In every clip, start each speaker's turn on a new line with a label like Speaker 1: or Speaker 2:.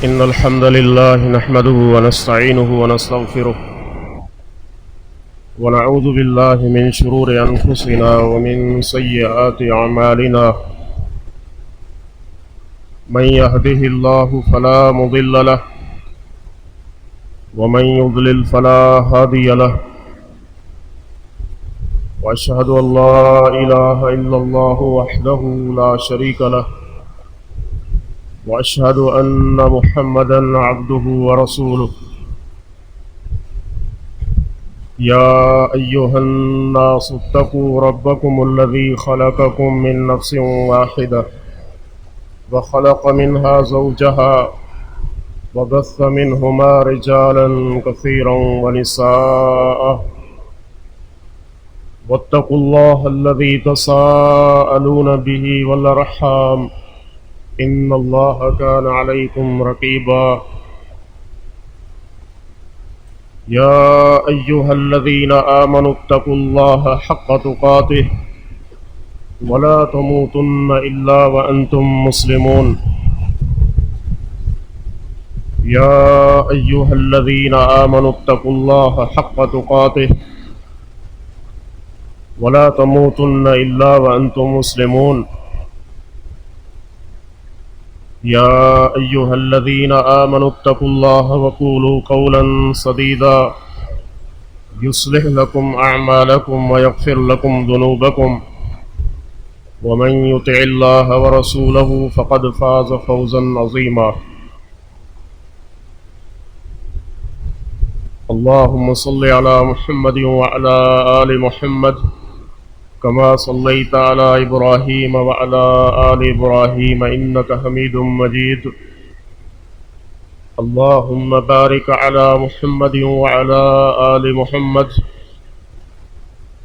Speaker 1: إن الحمد لله نحمده ونستعينه ونستغفره ونعوذ بالله من شرور أنفسنا ومن سيئات أعمالنا. من يهده الله فلا مضل له ومن يضلل فلا هادي له، وأشهد أن لا إله إلا الله وحده لا شريك له، وأشهد أن محمدا عبده ورسوله. يا أيها الناس اتقوا ربكم الذي خلقكم من نفس واحدة وخلق منها زوجها وبث منهما رجالا كثيرا ونساء، واتقوا الله الذي تساءلون به والأرحام إن الله كان عليكم رقيبا. يا أيها الذين آمنوا اتقوا الله حق تقاته ولا تموتن إلا وأنتم مسلمون. يا أيها الذين آمنوا اتقوا الله حق تقاته ولا تموتن إلا وأنتم مسلمون. يا أيها الذين آمنوا اتقوا الله وقولوا قولا سديدا يصلح لكم أعمالكم ويغفر لكم ذنوبكم، ومن يطع الله ورسوله فقد فاز فوزا عظيما. اللهم صل على محمد وعلى آل محمد كما صليت على إبراهيم وعلى آل إبراهيم إنك حميد مجيد. اللهم بارك على محمد وعلى آل محمد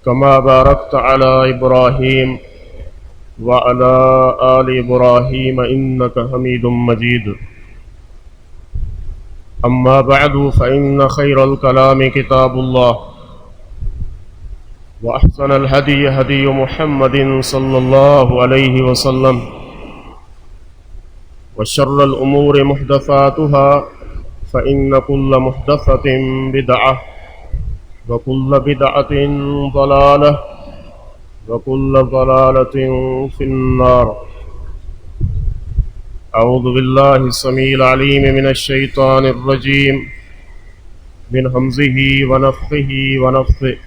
Speaker 1: كما باركت على إبراهيم وعلى آل إبراهيم إنك حميد مجيد. أما بعد فإن خير الكلام كتاب الله، وأحسن الهدي هدي محمد صلى الله عليه وسلم، وشر الأمور محدثاتها فإن كل محدثة بدعة وكل بدعة ضلالة وكل ضلالة في النار. أعوذ بالله السميع العليم من الشيطان الرجيم من همزه ونفخه ونفثه.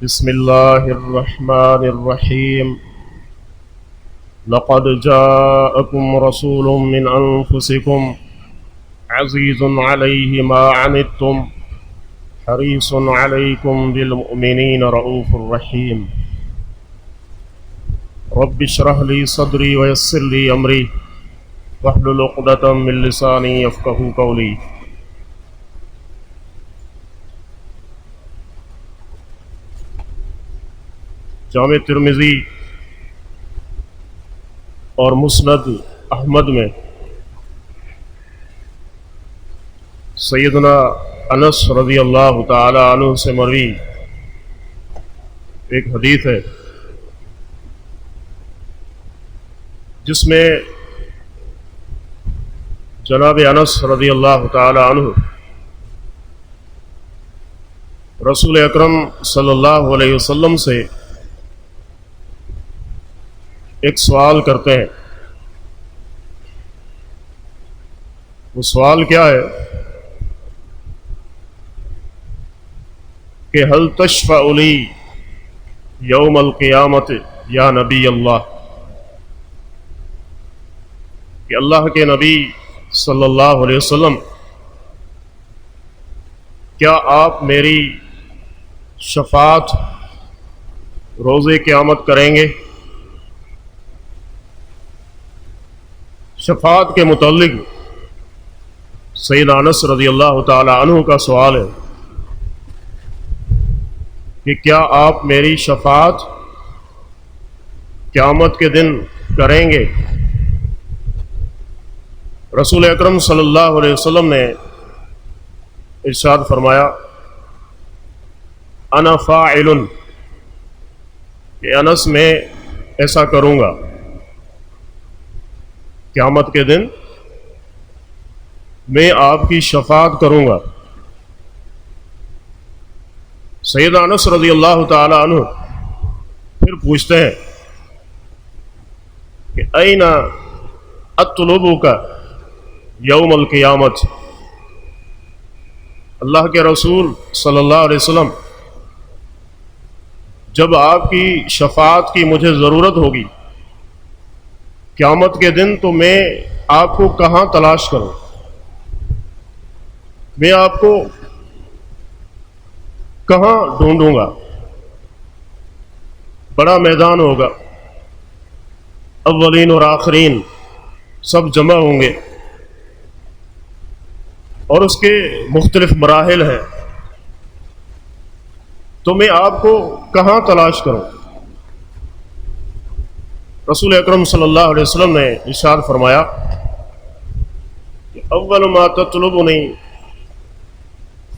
Speaker 1: بسم الله الرحمن الرحيم. لقد جاءكم رسول من أنفسكم عزيز عليه ما عنتم حريص عليكم بالمؤمنين رؤوف رحيم. رب اشرح لي صدري ويسر لي أمري واحلل عقدة من لساني يفقهوا قولي. جامع ترمذی اور مسند احمد میں سیدنا انس رضی اللہ تعالی عنہ سے مروی ایک حدیث ہے جس میں جناب انس رضی اللہ تعالی عنہ رسول اکرم صلی اللہ علیہ وسلم سے ایک سوال کرتے ہیں. وہ سوال کیا ہے کہ هل تشفع لی یوم القیامت یا نبی اللہ، کہ اللہ کے نبی صلی اللہ علیہ وسلم کیا آپ میری شفاعت روز قیامت کریں گے؟ شفاعت کے متعلق سیدنا انس رضی اللہ تعالی عنہ کا سوال ہے کہ کیا آپ میری شفاعت قیامت کے دن کریں گے؟ رسول اکرم صلی اللہ علیہ وسلم نے ارشاد فرمایا انا فاعل، کہ انس میں ایسا کروں گا، قیامت کے دن میں آپ کی شفاعت کروں گا۔ سیدنا انس رضی اللہ تعالی عنہ پھر پوچھتے ہیں کہ این اطلبک یوم القیامت، اللہ کے رسول صلی اللہ علیہ وسلم جب آپ کی شفاعت کی مجھے ضرورت ہوگی قیامت کے دن تو میں آپ کو کہاں تلاش کروں، میں آپ کو کہاں ڈھونڈوں گا؟ بڑا میدان ہوگا، اولین اور آخرین سب جمع ہوں گے، اور اس کے مختلف مراحل ہیں، تو میں آپ کو کہاں تلاش کروں؟ رسول اکرم صلی اللہ علیہ وسلم نے ارشاد فرمایا کہ اول ما تطلبنی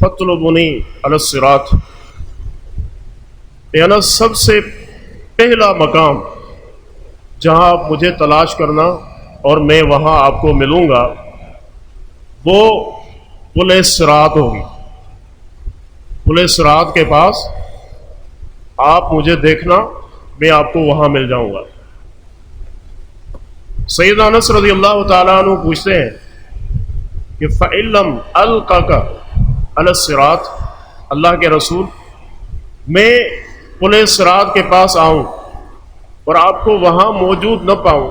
Speaker 1: فاطلبنی علی الصراط، یعنی سب سے پہلا مقام جہاں آپ مجھے تلاش کرنا اور میں وہاں آپ کو ملوں گا وہ پل صراط ہوگی۔ پل صراط کے پاس آپ مجھے دیکھنا، میں آپ کو وہاں مل جاؤں گا۔ سیدنا انس رضی اللہ تعالیٰ عنہ پوچھتے ہیں کہ فَإِن لَّمْ أَلْقَكَ عَلَى الصِّرَاطِ، اللہ کے رسول میں پل صراط کے پاس آؤں اور آپ کو وہاں موجود نہ پاؤں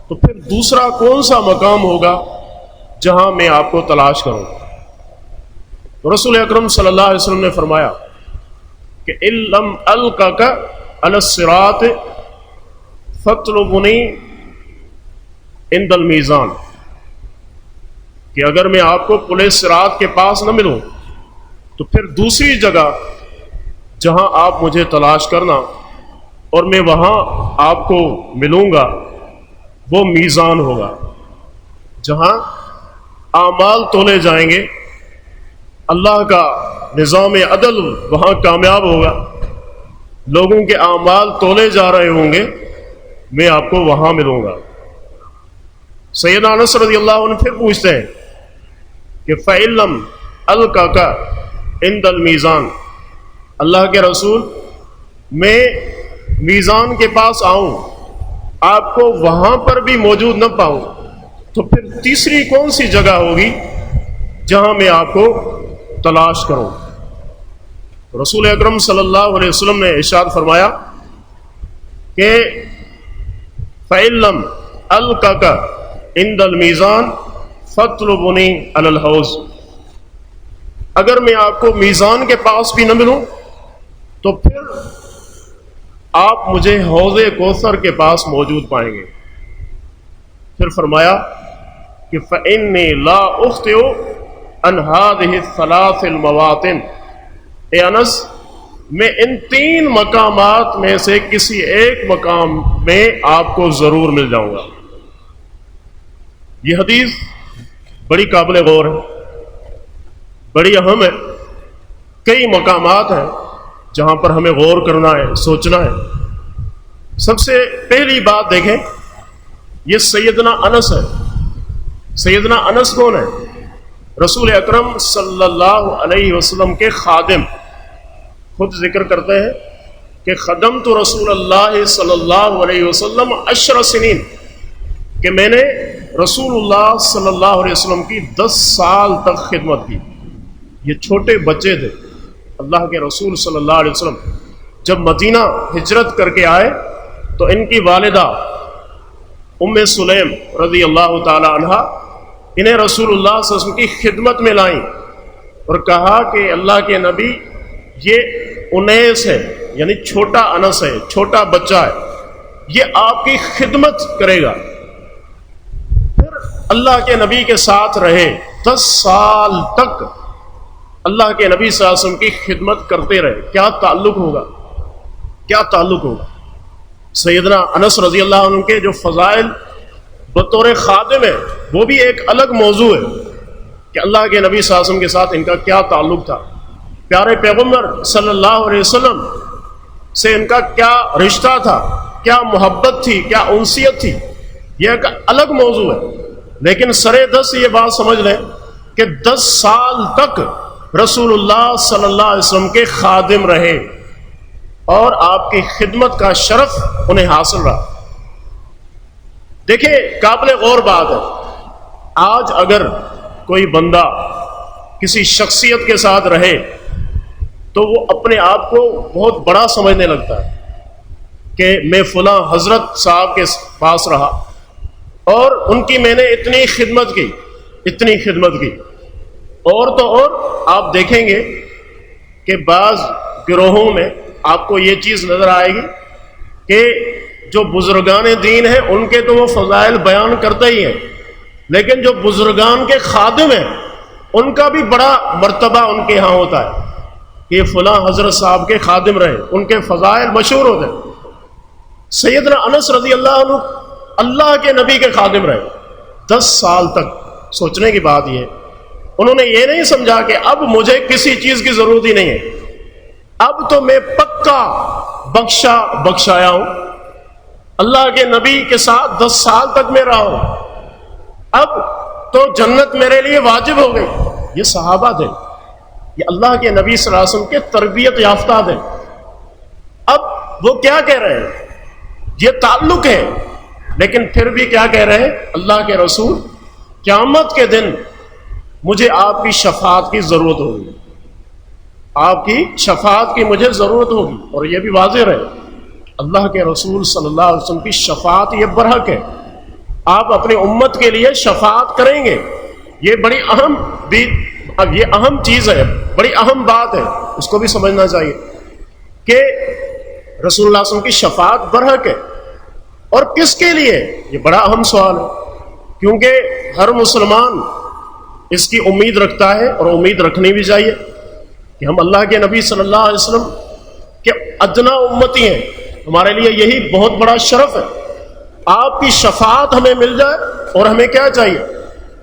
Speaker 1: تو پھر دوسرا کون سا مقام ہوگا جہاں میں آپ کو تلاش کروں؟ تو رسول اکرم صلی اللہ علیہ وسلم نے فرمایا کہ إِن لَّمْ أَلْقَكَ عَلَى الصِّرَاطِ فَاطْلُبْنِي عند المیزان، کہ اگر میں آپ کو پل صراط کے پاس نہ ملوں تو پھر دوسری جگہ جہاں آپ مجھے تلاش کرنا اور میں وہاں آپ کو ملوں گا وہ میزان ہوگا، جہاں اعمال تولے جائیں گے، اللہ کا نظام عدل وہاں کامیاب ہوگا، لوگوں کے اعمال تولے جا رہے ہوں گے، میں آپ کو وہاں ملوں گا۔ سیدنا انس رضی اللہ عنہ پھر پوچھتے ہیں کہ فَإِن لَّمْ أَلْقَكَ عِندَ الْمِيزَانِ، اللہ کے رسول میں میزان کے پاس آؤں آپ کو وہاں پر بھی موجود نہ پاؤں تو پھر تیسری کون سی جگہ ہوگی جہاں میں آپ کو تلاش کروں؟ رسول اکرم صلی اللہ علیہ وسلم نے ارشاد فرمایا کہ فَإِن لَّمْ أَلْقَكَ عند المیزان فاطلبنی علی الحوض، اگر میں آپ کو میزان کے پاس بھی نہ ملوں تو پھر آپ مجھے حوض کوثر کے پاس موجود پائیں گے۔ پھر فرمایا کہ فإنی لا أخطئ عن هذه الثلاث المواطن، اے انس میں ان تین مقامات میں سے کسی ایک مقام میں آپ کو ضرور مل جاؤں گا۔ یہ حدیث بڑی قابل غور ہے، بڑی اہم ہے، کئی مقامات ہیں جہاں پر ہمیں غور کرنا ہے، سوچنا ہے۔ سب سے پہلی بات دیکھیں، یہ سیدنا انس ہے۔ سیدنا انس کون ہے؟ رسول اکرم صلی اللہ علیہ وسلم کے خادم، خود ذکر کرتے ہیں کہ خدمت رسول اللہ صلی اللہ علیہ وسلم 10 سنین، کہ میں نے رسول اللہ صلی اللہ علیہ وسلم کی 10 سال تک خدمت کی۔ یہ چھوٹے بچے تھے، اللہ کے رسول صلی اللہ علیہ وسلم جب مدینہ ہجرت کر کے آئے تو ان کی والدہ ام سلیم رضی اللہ تعالی عنہا انہیں رسول اللہ صلی اللہ علیہ وسلم کی خدمت میں لائیں اور کہا کہ اللہ کے نبی یہ انیس ہے، یعنی چھوٹا انس ہے، چھوٹا بچہ ہے، یہ آپ کی خدمت کرے گا۔ پھر اللہ کے نبی کے ساتھ رہے، 10 سال تک اللہ کے نبی صلی اللہ علیہ وسلم کی خدمت کرتے رہے۔ کیا تعلق ہوگا، کیا تعلق ہوگا؟ سیدنا انس رضی اللہ عنہ کے جو فضائل بطور خادم ہے وہ بھی ایک الگ موضوع ہے کہ اللہ کے نبی صلی اللہ علیہ وسلم کے ساتھ ان کا کیا تعلق تھا، پیارے پیغمبر صلی اللہ علیہ وسلم سے ان کا کیا رشتہ تھا، کیا محبت تھی، کیا انسیت تھی، یہ ایک الگ موضوع ہے۔ لیکن سرے دست یہ بات سمجھ لیں کہ 10 سال تک رسول اللہ صلی اللہ علیہ وسلم کے خادم رہے اور آپ کی خدمت کا شرف انہیں حاصل رہا۔ دیکھیں قابل غور بات ہے، آج اگر کوئی بندہ کسی شخصیت کے ساتھ رہے تو وہ اپنے آپ کو بہت بڑا سمجھنے لگتا ہے کہ میں فلاں حضرت صاحب کے پاس رہا اور ان کی میں نے اتنی خدمت کی۔ اور تو اور آپ دیکھیں گے کہ بعض گروہوں میں آپ کو یہ چیز نظر آئے گی کہ جو بزرگان دین ہیں ان کے تو وہ فضائل بیان کرتے ہی ہیں، لیکن جو بزرگان کے خادم ہیں ان کا بھی بڑا مرتبہ ان کے ہاں ہوتا ہے کہ فلاں حضرت صاحب کے خادم رہے، ان کے فضائل مشہور ہوتے ہیں۔ سیدنا انس رضی اللہ عنہ اللہ کے نبی کے خادم رہے 10 سال تک۔ سوچنے کی بات یہ، انہوں نے یہ نہیں سمجھا کہ اب مجھے کسی چیز کی ضرورت ہی نہیں ہے، اب تو میں پکا بخشایا ہوں، اللہ کے نبی کے ساتھ 10 سال تک میں رہا ہوں، اب تو جنت میرے لیے واجب ہو گئی۔ یہ صحابہ تھے، یہ اللہ کے نبی صلی اللہ علیہ وسلم کے تربیت یافتہ تھے۔ اب وہ کیا کہہ رہے ہیں؟ یہ تعلق ہے، لیکن پھر بھی کیا کہہ رہے ہیں؟ اللہ کے رسول قیامت کے دن مجھے آپ کی شفاعت کی ضرورت ہوگی، آپ کی شفاعت کی مجھے ضرورت ہوگی۔ اور یہ بھی واضح رہے اللہ کے رسول صلی اللہ علیہ وسلم کی شفاعت یہ برحق ہے، آپ اپنی امت کے لیے شفاعت کریں گے، یہ بڑی اہم چیز ہے، بڑی اہم بات ہے، اس کو بھی سمجھنا چاہیے کہ رسول اللہ صلی اللہ علیہ وسلم کی شفاعت برحق ہے۔ اور کس کے لیے؟ یہ بڑا اہم سوال ہے، کیونکہ ہر مسلمان اس کی امید رکھتا ہے اور امید رکھنی بھی چاہیے کہ ہم اللہ کے نبی صلی اللہ علیہ وسلم کے ادنا امتی ہیں، ہمارے لیے یہی بہت بڑا شرف ہے، آپ کی شفاعت ہمیں مل جائے۔ اور ہمیں کیا چاہیے؟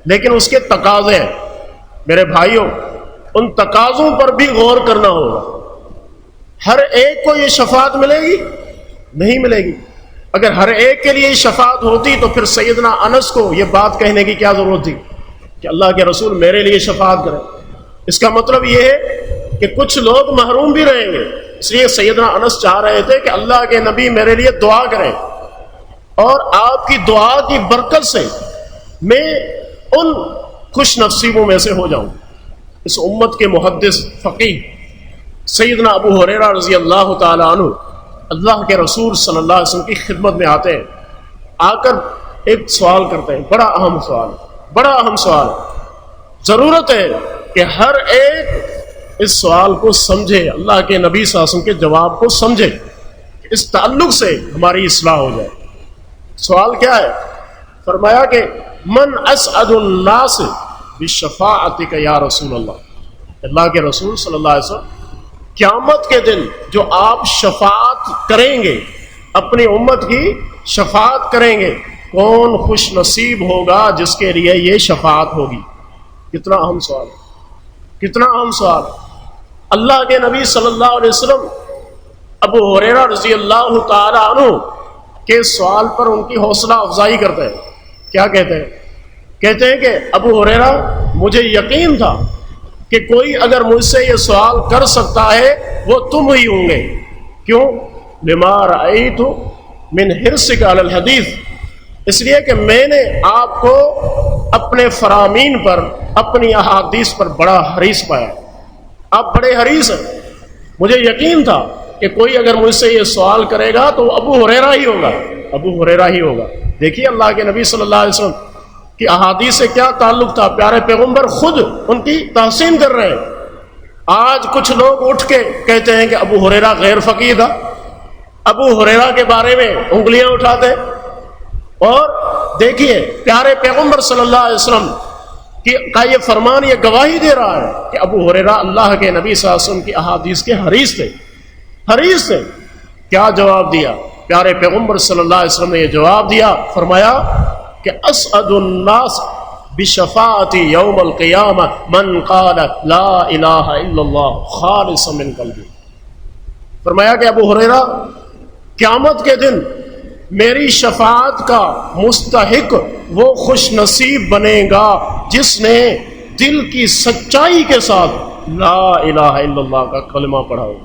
Speaker 1: لیکن اس کے تقاضے ہیں میرے بھائیوں، ان تقاضوں پر بھی غور کرنا ہوگا۔ ہر ایک کو یہ شفاعت ملے گی؟ نہیں ملے گی۔ اگر ہر ایک کے لیے شفاعت ہوتی تو پھر سیدنا انس کو یہ بات کہنے کی کیا ضرورت تھی کہ اللہ کے رسول میرے لیے شفاعت کریں؟ اس کا مطلب یہ ہے کہ کچھ لوگ محروم بھی رہیں گے، اس لیے سیدنا انس چاہ رہے تھے کہ اللہ کے نبی میرے لیے دعا کریں، اور آپ کی دعا کی برکت سے میں ان خوش نصیبوں میں سے ہو جاؤں۔ اس امت کے محدث فقیہ سیدنا ابو ہریرہ رضی اللہ تعالی عنہ اللہ کے رسول صلی اللہ علیہ وسلم کی خدمت میں آتے ہیں، آ کر ایک سوال کرتے ہیں، بڑا اہم سوال۔ ضرورت ہے کہ ہر ایک اس سوال کو سمجھے، اللہ کے نبی صلی اللہ علیہ وسلم کے جواب کو سمجھے، اس تعلق سے ہماری اصلاح ہو جائے۔ سوال کیا ہے؟ فرمایا کہ من اسعد الناس بشفاعتک یا رسول اللہ کے رسول صلی اللہ علیہ وسلم، قیامت کے دن جو آپ شفاعت کریں گے، اپنی امت کی شفاعت کریں گے، کون خوش نصیب ہوگا جس کے لیے یہ شفاعت ہوگی؟ کتنا اہم سوال۔ اللہ کے نبی صلی اللہ علیہ وسلم ابو ہریرہ رضی اللہ تعالی عنہ کے سوال پر ان کی حوصلہ افزائی کرتے ہیں۔ کیا کہتے ہیں کہ ابو ہریرہ مجھے یقین تھا کہ کوئی اگر مجھ سے یہ سوال کر سکتا ہے وہ تم ہی ہوں گے۔ کیوں؟ لما رأیت من حرصک علی الحدیث، اس لیے کہ میں نے آپ کو اپنے فرامین پر، اپنی احادیث پر بڑا حریص پایا، آپ بڑے حریص ہیں۔ مجھے یقین تھا کہ کوئی اگر مجھ سے یہ سوال کرے گا تو ابو ہریرہ ہی ہوگا۔ دیکھیے اللہ کے نبی صلی اللہ علیہ وسلم کی احادیث سے کیا تعلق تھا، پیارے پیغمبر خود ان کی تحسین کر رہے ہیں۔ آج کچھ لوگ اٹھ کے کہتے ہیں کہ ابو ہریرہ غیر فقیہ تھا، ابو ہریرہ کے بارے میں انگلیاں اٹھاتے ہیں۔ اور دیکھیے پیارے پیغمبر صلی اللہ علیہ وسلم کا یہ فرمان، یہ گواہی دے رہا ہے کہ ابو ہریرہ اللہ کے نبی صلی اللہ علیہ وسلم کی احادیث کے حریص تھے۔ کیا جواب دیا پیارے پیغمبر صلی اللہ علیہ وسلم نے؟ یہ جواب دیا، فرمایا کہ اسعد الناس بشفاعتی یوم القیامہ من قال لا الہ الا اللہ خالصا من قلبی۔ فرمایا کہ ابو ہریرہ قیامت کے دن میری شفاعت کا مستحق وہ خوش نصیب بنے گا جس نے دل کی سچائی کے ساتھ لا الہ الا اللہ کا کلمہ پڑھا ہو،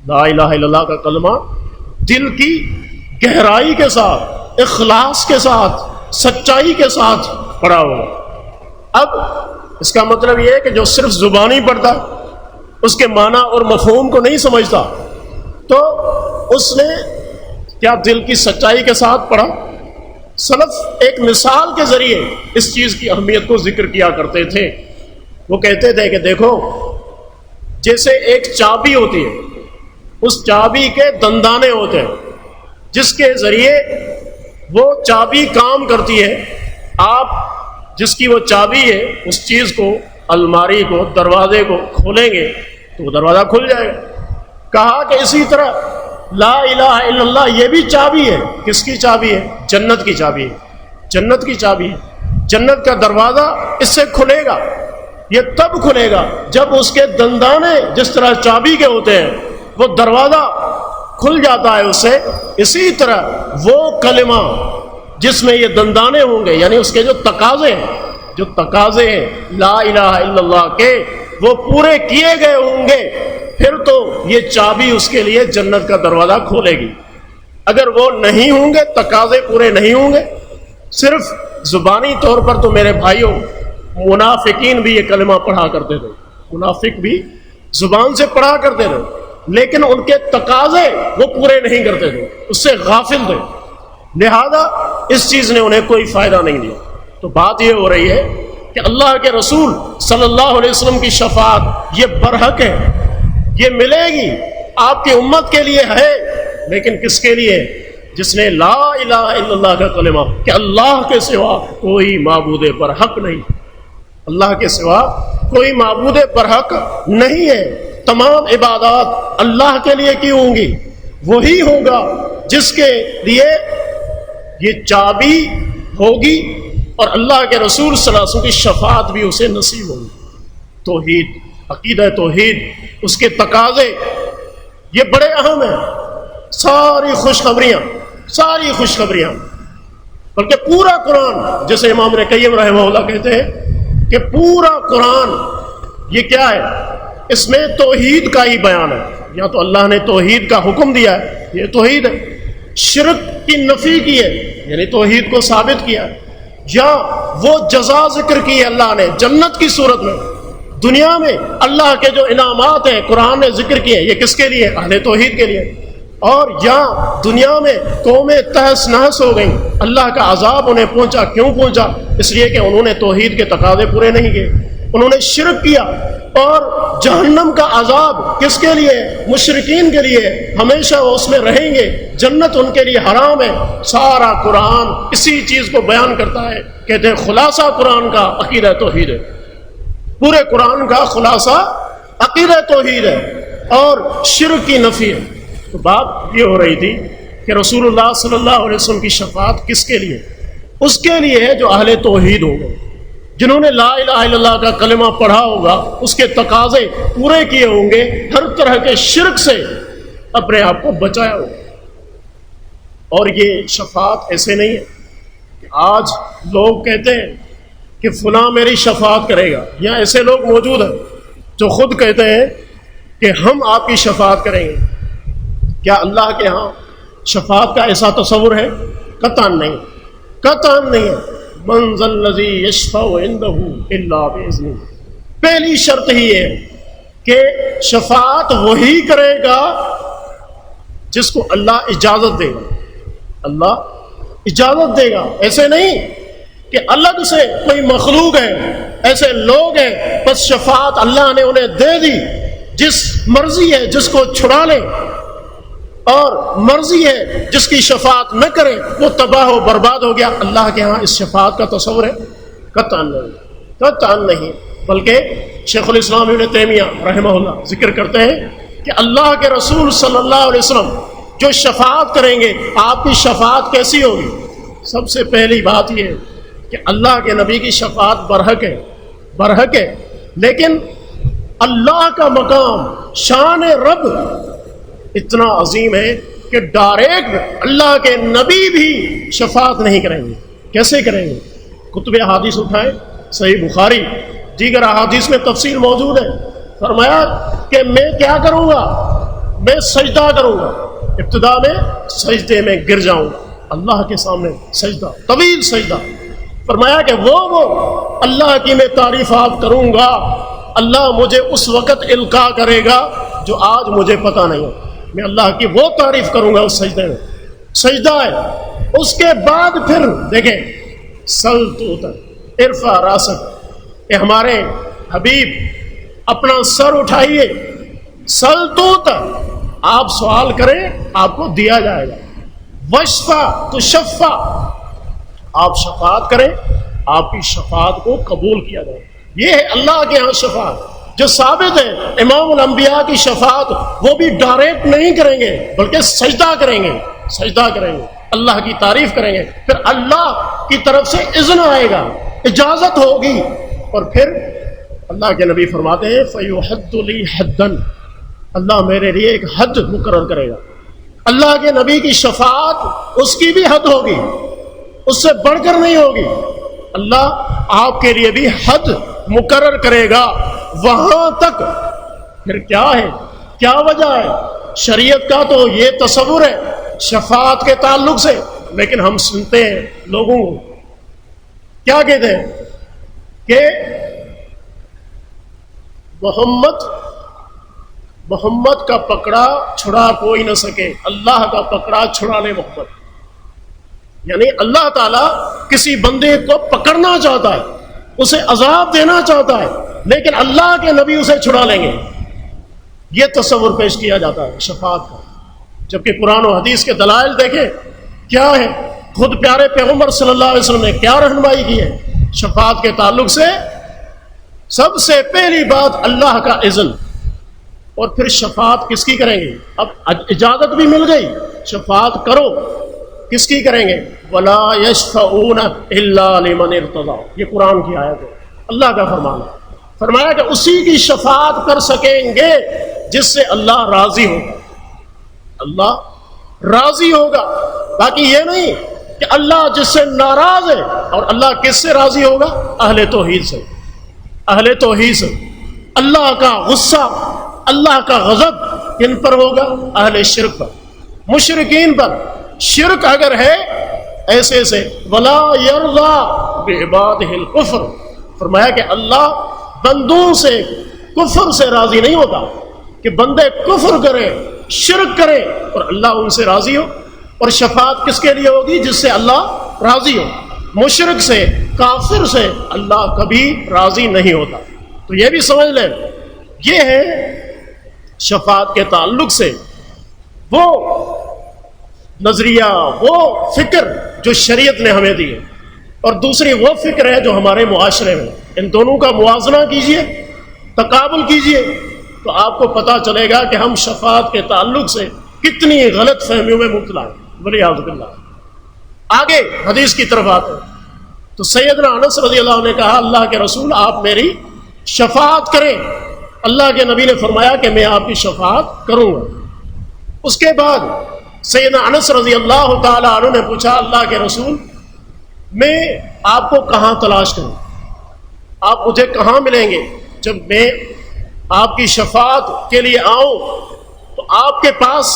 Speaker 1: لا الہ الا اللہ کا کلمہ دل کی گہرائی کے ساتھ، اخلاص کے ساتھ، سچائی کے ساتھ پڑھا ہو۔ اب اس کا مطلب یہ ہے کہ جو صرف زبانی پڑھتا اس کے معنی اور مفہوم کو نہیں سمجھتا، تو اس نے کیا دل کی سچائی کے ساتھ پڑھا؟ سلف ایک مثال کے ذریعے اس چیز کی اہمیت کو ذکر کیا کرتے تھے۔ وہ کہتے تھے کہ دیکھو، جیسے ایک چابی ہوتی ہے، اس چابی کے دندانے ہوتے ہیں جس کے ذریعے وہ چابی کام کرتی ہے۔ آپ جس کی وہ چابی ہے اس چیز کو، الماری کو، دروازے کو کھولیں گے تو وہ دروازہ کھل جائے گا۔ کہا کہ اسی طرح لا الہ الا اللہ یہ بھی چابی ہے۔ کس کی چابی ہے؟ جنت کی چابی ہے، جنت کی چابی ہے۔ جنت کا دروازہ اس سے کھلے گا، یہ تب کھلے گا جب اس کے دندانے جس طرح چابی کے ہوتے ہیں وہ دروازہ کھل جاتا ہے اس سے۔ اسی طرح وہ کلمہ جس میں یہ دندانے ہوں گے، یعنی اس کے جو تقاضے ہیں لا الہ الا اللہ کے، وہ پورے کیے گئے ہوں گے، پھر تو یہ چابی اس کے لیے جنت کا دروازہ کھولے گی۔ اگر وہ نہیں ہوں گے، تقاضے پورے نہیں ہوں گے، صرف زبانی طور پر، تو میرے بھائیوں منافقین بھی یہ کلمہ پڑھا کرتے تھے، منافق بھی زبان سے پڑھا کرتے تھے، لیکن ان کے تقاضے وہ پورے نہیں کرتے تھے، اس سے غافل تھے، لہذا اس چیز نے انہیں کوئی فائدہ نہیں دیا۔ تو بات یہ ہو رہی ہے کہ اللہ کے رسول صلی اللہ علیہ وسلم کی شفاعت یہ برحق ہے، یہ ملے گی، آپ کی امت کے لیے ہے، لیکن کس کے لیے؟ جس نے لا الہ الا اللہ کا کلمہ کہ اللہ کے سوا کوئی معبود برحق نہیں، اللہ کے سوا کوئی معبود برحق نہیں ہے، تمام عبادات اللہ کے لیے کی ہوں گی، وہی ہوگا جس کے لیے یہ چابی ہوگی، اور اللہ کے رسول صلی اللہ علیہ وسلم کی شفاعت بھی اسے نصیب ہوگی۔ توحید، عقیدہ توحید، اس کے تقاضے یہ بڑے اہم ہیں۔ ساری خوشخبریاں بلکہ پورا قرآن، جیسے امام ابن قیم رحمہ اللہ کہتے ہیں کہ پورا قرآن یہ کیا ہے؟ اس میں توحید کا ہی بیان ہے۔ یا تو اللہ نے توحید کا حکم دیا ہے، یہ توحید ہے، شرک کی نفی کی ہے، یعنی توحید کو ثابت کیا ہے، یا وہ جزا ذکر کی ہے اللہ نے جنت کی صورت میں، دنیا میں اللہ کے جو انعامات ہیں قرآن نے ذکر کیے، یہ کس کے لیے؟ اہل توحید کے لیے۔ اور یا دنیا میں قومیں تہس نہس ہو گئیں، اللہ کا عذاب انہیں پہنچا، کیوں پہنچا؟ اس لیے کہ انہوں نے توحید کے تقاضے پورے نہیں کیے، انہوں نے شرک کیا۔ اور جہنم کا عذاب کس کے لیے؟ مشرکین کے لیے، ہمیشہ وہ اس میں رہیں گے، جنت ان کے لیے حرام ہے۔ سارا قرآن اسی چیز کو بیان کرتا ہے، کہتے ہیں خلاصہ قرآن کا عقیدہ توحید ہے، پورے قرآن کا خلاصہ عقیدہ توحید ہے اور شرک کی نفی ہے۔ تو بات یہ ہو رہی تھی کہ رسول اللہ صلی اللہ علیہ وسلم کی شفاعت کس کے لیے؟ اس کے لیے ہے جو اہل توحید ہوگا، جنہوں نے لا الہ الا اللہ کا کلمہ پڑھا ہوگا، اس کے تقاضے پورے کیے ہوں گے، ہر طرح کے شرک سے اپنے آپ کو بچایا ہوگا۔ اور یہ شفاعت ایسے نہیں ہے کہ آج لوگ کہتے ہیں کہ فلاں میری شفاعت کرے گا، یا ایسے لوگ موجود ہیں جو خود کہتے ہیں کہ ہم آپ کی شفاعت کریں گے۔ کیا اللہ کے ہاں شفاعت کا ایسا تصور ہے؟ قطعاً نہیں، قطعاً نہیں ہے۔ من ذا الذی یشفع عندہ الا باذنہ، پہلی شرط ہی ہے کہ شفاعت وہی کرے گا جس کو اللہ اجازت دے گا، اللہ اجازت دے گا۔ ایسے نہیں کہ الگ سے کوئی مخلوق ہے، ایسے لوگ ہیں بس شفاعت اللہ نے انہیں دے دی، جس مرضی ہے جس کو چھڑا لے، اور مرضی ہے جس کی شفاعت نہ کرے وہ تباہ و برباد ہو گیا۔ اللہ کے ہاں اس شفاعت کا تصور ہے؟ قطعاً نہیں، قطعاً نہیں۔ بلکہ شیخ الاسلام ابن تیمیہ رحمہ اللہ ذکر کرتے ہیں کہ اللہ کے رسول صلی اللہ علیہ وسلم جو شفاعت کریں گے، آپ کی شفاعت کیسی ہوگی؟ سب سے پہلی بات یہ ہے کہ اللہ کے نبی کی شفاعت برحق ہے، برحق ہے، لیکن اللہ کا مقام، شان رب اتنا عظیم ہے کہ ڈائریکٹ اللہ کے نبی بھی شفاعت نہیں کریں گے۔ کیسے کریں گے؟ کتب احادیث اٹھائیں، صحیح بخاری دیگر احادیث میں تفصیل موجود ہے. فرمایا کہ میں کیا کروں گا؟ میں سجدہ کروں گا. ابتدا میں سجدے میں گر جاؤں گا اللہ کے سامنے، سجدہ، طویل سجدہ. فرمایا کہ وہ اللہ کی میں تعریفات کروں گا، اللہ مجھے اس وقت القاء کرے گا جو آج مجھے پتہ نہیں ہے. میں اللہ کی وہ تعریف کروں گا اس سجدے میں. سجدہ ہے. اس کے بعد پھر دیکھیں سل تو ارفع راسک، کہ ہمارے حبیب اپنا سر اٹھائیے. سل تو آپ سوال کریں آپ کو دیا جائے گا. وشفا تو شفا، آپ شفاعت کریں آپ کی شفاعت کو قبول کیا جائے. یہ ہے اللہ کے ہاں شفاعت جو ثابت ہے. امام الانبیاء کی شفاعت وہ بھی ڈائریکٹ نہیں کریں گے بلکہ سجدہ کریں گے، سجدہ کریں گے، اللہ کی تعریف کریں گے. پھر اللہ کی طرف سے اذن آئے گا، اجازت ہوگی، اور پھر اللہ کے نبی فرماتے ہیں فَيُحَدُّ لِي حَدًّا، اللہ میرے لیے ایک حد مقرر کرے گا. اللہ کے نبی کی شفاعت اس کی بھی حد ہوگی، اس سے بڑھ کر نہیں ہوگی. اللہ آپ کے لیے بھی حد مقرر کرے گا. وہاں تک پھر کیا ہے، کیا وجہ ہے؟ شریعت کا تو یہ تصور ہے شفاعت کے تعلق سے، لیکن ہم سنتے ہیں لوگوں کو کیا کہتے ہیں کہ محمد کا پکڑا چھڑا کوئی نہ سکے، اللہ کا پکڑا چھڑا لے محمد. یعنی اللہ تعالیٰ کسی بندے کو پکڑنا چاہتا ہے، اسے عذاب دینا چاہتا ہے، لیکن اللہ کے نبی اسے چھڑا لیں گے. یہ تصور پیش کیا جاتا ہے شفاعت کا، جبکہ قرآن و حدیث کے دلائل دیکھیں کیا ہے. خود پیارے پیغمبر صلی اللہ علیہ وسلم نے کیا رہنمائی کی ہے شفاعت کے تعلق سے. سب سے پہلی بات اللہ کا اذن، اور پھر شفاعت کس کی کریں گے؟ اب اجازت بھی مل گئی، شفاعت کرو، کس کی کریں گے؟ وَلَا يَشْفَعُونَ إِلَّا لِمَنِ ارْتَضَىٰ. یہ قرآن کی آیت ہے، اللہ کا فرمان ہے. فرمایا کہ اسی کی شفاعت کر سکیں گے جس سے اللہ راضی ہوگا. اللہ راضی ہوگا، باقی یہ نہیں کہ اللہ جس سے ناراض ہے. اور اللہ کس سے راضی ہوگا؟ اہل توحید سے. اہل توحید سے. اللہ کا غصہ، اللہ کا غضب کن پر ہوگا؟ اہل شرک پر، مشرکین پر. شرک اگر ہے ایسے سے ولا یرضا بعبادہ الکفر، فرمایا کہ اللہ بندوں سے کفر سے راضی نہیں ہوتا کہ بندے کفر کریں، شرک کریں اور اللہ ان سے راضی ہو. اور شفاعت کس کے لیے ہوگی؟ جس سے اللہ راضی ہو. مشرک سے، کافر سے اللہ کبھی راضی نہیں ہوتا. تو یہ بھی سمجھ لیں، یہ ہے شفاعت کے تعلق سے وہ نظریہ، وہ فکر جو شریعت نے ہمیں دی ہے، اور دوسری وہ فکر ہے جو ہمارے معاشرے میں. ان دونوں کا موازنہ کیجئے، تقابل کیجئے، تو آپ کو پتہ چلے گا کہ ہم شفاعت کے تعلق سے کتنی غلط فہمیوں میں مبتلا ہیں. والعیاذ باللہ. آگے حدیث کی طرف آتے ہیں تو سیدنا انس رضی اللہ عنہ نے کہا اللہ کے رسول آپ میری شفاعت کریں. اللہ کے نبی نے فرمایا کہ میں آپ کی شفاعت کروں گا. اس کے بعد سیدنا انس رضی اللہ تعالی عنہ نے پوچھا اللہ کے رسول میں آپ کو کہاں تلاش کروں، آپ مجھے کہاں ملیں گے؟ جب میں آپ کی شفاعت کے لیے آؤں تو آپ کے پاس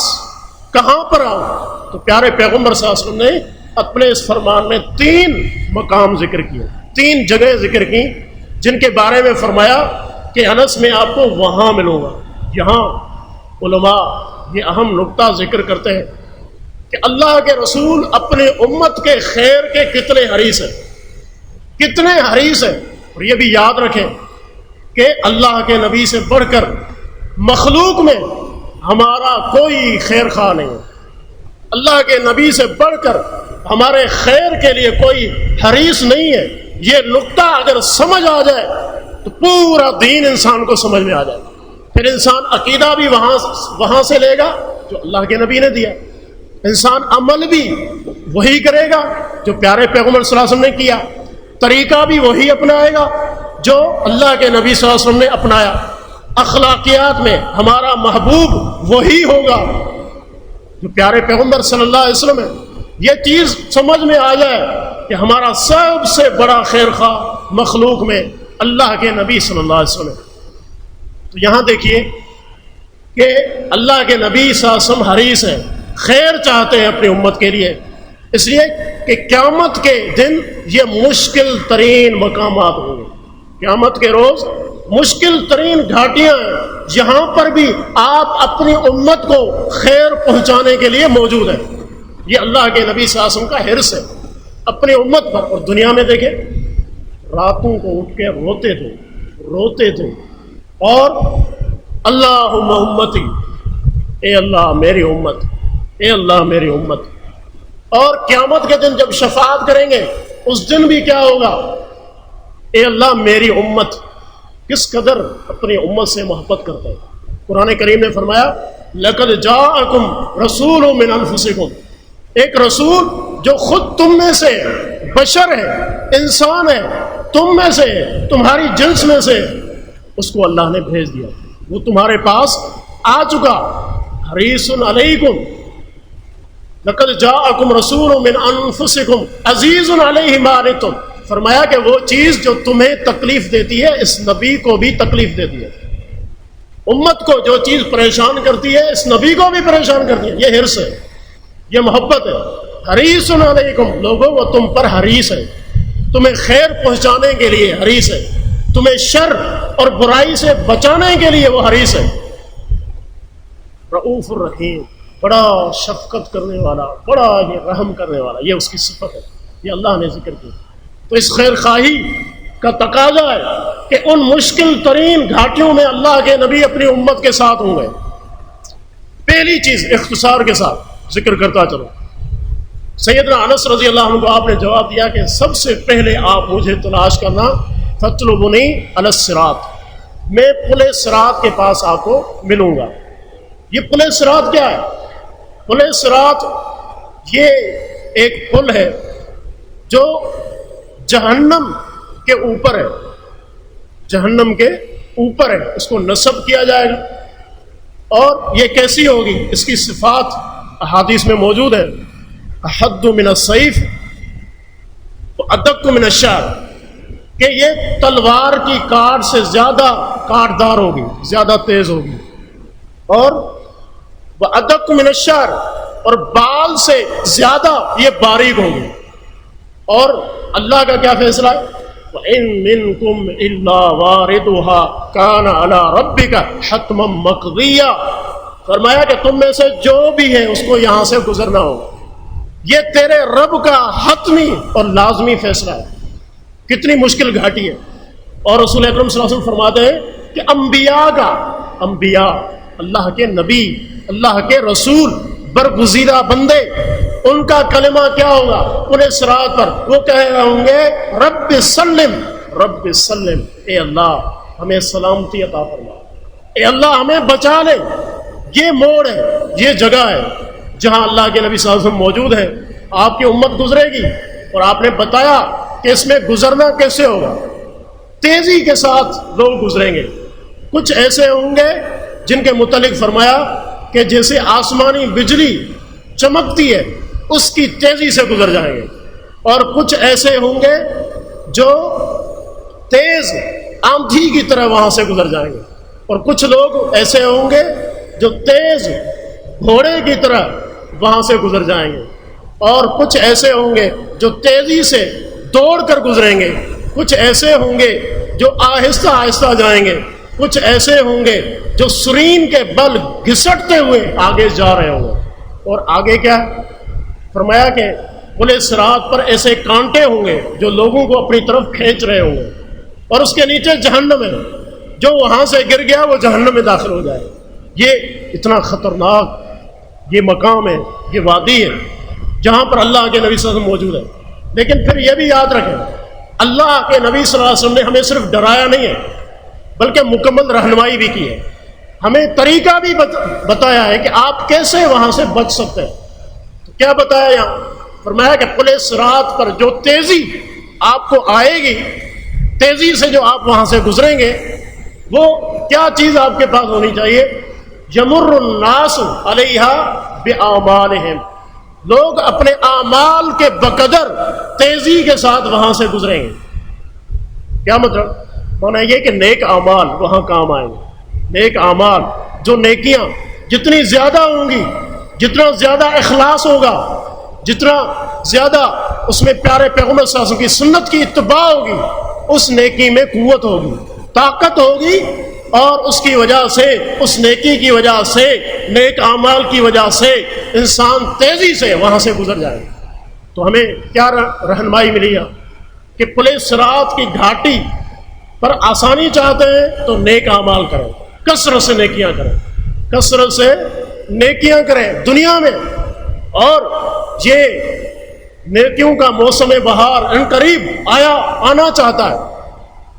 Speaker 1: کہاں پر آؤں؟ تو پیارے پیغمبر صلی اللہ علیہ وسلم نے اپنے اس فرمان میں 3 مقام ذکر کیے، 3 جگہ ذکر کی جن کے بارے میں فرمایا کہ انس میں آپ کو وہاں ملوں گا. یہاں علماء یہ اہم نقطہ ذکر کرتے ہیں کہ اللہ کے رسول اپنے امت کے خیر کے کتنے حریص ہیں، کتنے حریص ہیں. اور یہ بھی یاد رکھیں کہ اللہ کے نبی سے بڑھ کر مخلوق میں ہمارا کوئی خیر خواہ نہیں ہے. اللہ کے نبی سے بڑھ کر ہمارے خیر کے لیے کوئی حریص نہیں ہے. یہ نقطہ اگر سمجھ آ جائے تو پورا دین انسان کو سمجھ میں آ جائے. پھر انسان عقیدہ بھی وہاں سے لے گا جو اللہ کے نبی نے دیا، انسان عمل بھی وہی کرے گا جو پیارے پیغمبر صلی اللہ علیہ وسلم نے کیا، طریقہ بھی وہی اپنائے گا جو اللہ کے نبی صلی اللہ علیہ وسلم نے اپنایا. اخلاقیات میں ہمارا محبوب وہی ہوگا جو پیارے پیغمبر صلی اللہ علیہ وسلم ہے. یہ چیز سمجھ میں آ جائے کہ ہمارا سب سے بڑا خیر خواہ مخلوق میں اللہ کے نبی صلی اللہ علیہ وسلم. تو یہاں دیکھیے کہ اللہ کے نبی صلی اللہ علیہ وسلم حریص ہیں، خیر چاہتے ہیں اپنی امت کے لیے، اس لیے کہ قیامت کے دن یہ مشکل ترین مقامات ہوں گے. قیامت کے روز مشکل ترین گھاٹیاں ہیں، یہاں پر بھی آپ اپنی امت کو خیر پہنچانے کے لیے موجود ہیں. یہ اللہ کے نبی صلی اللہ علیہ وسلم کا حرص ہے اپنی امت پر. اور دنیا میں دیکھیں، راتوں کو اٹھ کے روتے تھے اور اللہم امتی، اے اللہ میری امت، اے اللہ میری امت. اور قیامت کے دن جب شفاعت کریں گے اس دن بھی کیا ہوگا؟ اے اللہ میری امت. کس قدر اپنی امت سے محبت کرتا ہے. قرآن کریم نے فرمایا لَقَدْ جَاءَكُمْ رَسُولٌ مِّنْ أَنفُسِكُمْ، ایک رسول جو خود تم میں سے بشر ہے، انسان ہے، تم میں سے، تمہاری جنس میں سے، اس کو اللہ نے بھیج دیا، وہ تمہارے پاس آ چکا. حریص علیکم، لقد جاءکم رسول من انفسکم عزیز علیہ ما عنتم. فرمایا کہ وہ چیز جو تمہیں تکلیف دیتی ہے اس نبی کو بھی تکلیف دیتی ہے. امت کو جو چیز پریشان کرتی ہے اس نبی کو بھی پریشان کرتی ہے. یہ حرص ہے، یہ محبت ہے. حریص علیکم، لوگوں وہ تم پر حریص ہے، تمہیں خیر پہنچانے کے لیے حریص ہے، تمہیں شر اور برائی سے بچانے کے لیے وہ حریص ہے. رؤوف الرحیم، بڑا شفقت کرنے والا، بڑا یہ رحم کرنے والا، یہ اس کی صفت ہے. یہ اللہ نے ذکر کی. تو اس خیر خواہی کا تقاضا ہے کہ ان مشکل ترین گھاٹیوں میں اللہ کے نبی اپنی امت کے ساتھ ہوں گے. پہلی چیز اختصار کے ساتھ ذکر کرتا چلو، سیدنا انس رضی اللہ عنہ کو آپ نے جواب دیا کہ سب سے پہلے آپ مجھے تلاش کرنا فَاطْلُبُنِي عَلَى الصِّرَاطِ، میں پل صراط کے پاس آپ کو ملوں گا. یہ پل صراط کیا ہے؟ پل صراط یہ ایک پل ہے جو جہنم کے اوپر ہے، جہنم کے اوپر ہے. اس کو نصب کیا جائے گا. اور یہ کیسی ہوگی؟ اس کی صفات احادیث میں موجود ہے. احد من السیف وادق من الشعر، کہ یہ تلوار کی کاٹ سے زیادہ کاٹدار ہوگی، زیادہ تیز ہوگی. اور وادق من الشعر، اور بال سے زیادہ یہ باریک ہوگی. اور اللہ کا کیا فیصلہ ہے؟ وَإِن مِّنكُمْ إِلَّا وَارِدُهَا كَانَ عَلَىٰ رَبِّكَ حَتْمًا مَّقْضِيًّا. فرمایا کہ تم میں سے جو بھی ہے اس کو یہاں سے گزرنا ہوگا. یہ تیرے رب کا حتمی اور لازمی فیصلہ ہے. کتنی مشکل گھاٹی ہے. اور رسول اکرم صلی اللہ علیہ وسلم فرماتے ہیں کہ انبیاء اللہ کے نبی، اللہ کے رسول، برگزیدہ بندے، ان کا کلمہ کیا ہوگا انہیں صراط پر؟ وہ کہہ رہے ہوں گے رب سلم، رب سلم، اے اللہ ہمیں سلامتی عطا فرما، اے اللہ ہمیں بچا لے. یہ موڑ ہے، یہ جگہ ہے جہاں اللہ کے نبی صلی اللہ علیہ وسلم موجود ہیں. آپ کی امت گزرے گی اور آپ نے بتایا کہ اس میں گزرنا کیسے ہوگا. تیزی کے ساتھ لوگ گزریں گے. کچھ ایسے ہوں گے جن کے متعلق فرمایا کہ جیسے آسمانی بجلی چمکتی ہے اس کی تیزی سے گزر جائیں گے. اور کچھ ایسے ہوں گے جو تیز آندھی کی طرح وہاں سے گزر جائیں گے. اور کچھ لوگ ایسے ہوں گے جو تیز گھوڑے کی طرح وہاں سے گزر جائیں گے. اور کچھ ایسے ہوں گے جو تیزی سے دوڑ کر گزریں گے. کچھ ایسے ہوں گے جو آہستہ آہستہ جائیں گے. کچھ ایسے ہوں گے جو سرین کے بل گھسٹتے ہوئے آگے جا رہے ہوں گے. اور آگے کیا فرمایا کہ پل صراط پر ایسے کانٹے ہوں گے جو لوگوں کو اپنی طرف کھینچ رہے ہوں گے. اور اس کے نیچے جہنم ہے، جو وہاں سے گر گیا وہ جہنم میں داخل ہو جائے. یہ اتنا خطرناک یہ مقام ہے، یہ وادی ہے جہاں پر اللہ کے نبی صلی اللہ علیہ وسلم موجود ہے. لیکن پھر یہ بھی یاد رکھیں، اللہ کے نبی صلی اللہ علیہ وسلم نے ہمیں صرف ڈرایا نہیں ہے بلکہ مکمل رہنمائی بھی کی ہے. ہمیں طریقہ بھی بتایا ہے کہ آپ کیسے وہاں سے بچ سکتے ہیں. تو کیا بتایا یہاں؟ فرمایا کہ پل صراط پر جو تیزی آپ کو آئے گی، تیزی سے جو آپ وہاں سے گزریں گے، وہ کیا چیز آپ کے پاس ہونی چاہیے؟ یمر الناس علیہا بأعمالہم، لوگ اپنے اعمال کے بقدر تیزی کے ساتھ وہاں سے گزریں گے. کیا مطلب؟ مانا یہ کہ نیک اعمال وہاں کام آئیں گے. نیک اعمال جو نیکیاں جتنی زیادہ ہوں گی، جتنا زیادہ اخلاص ہوگا، جتنا زیادہ اس میں پیارے پیغمبر صلی اللہ علیہ وسلم کی سنت کی اتباع ہوگی، اس نیکی میں قوت ہوگی، طاقت ہوگی، اور اس کی وجہ سے، اس نیکی کی وجہ سے، نیک اعمال کی وجہ سے انسان تیزی سے وہاں سے گزر جائے گا. تو ہمیں کیا رہنمائی ملی ہے کہ پولیس صراط کی گھاٹی پر آسانی چاہتے ہیں تو نیک اعمال کریں، کثرت سے نیکیاں کریں، کثرت سے نیکیاں کریں دنیا میں. اور یہ نیکیوں کا موسم بہار ان قریب آنا چاہتا ہے.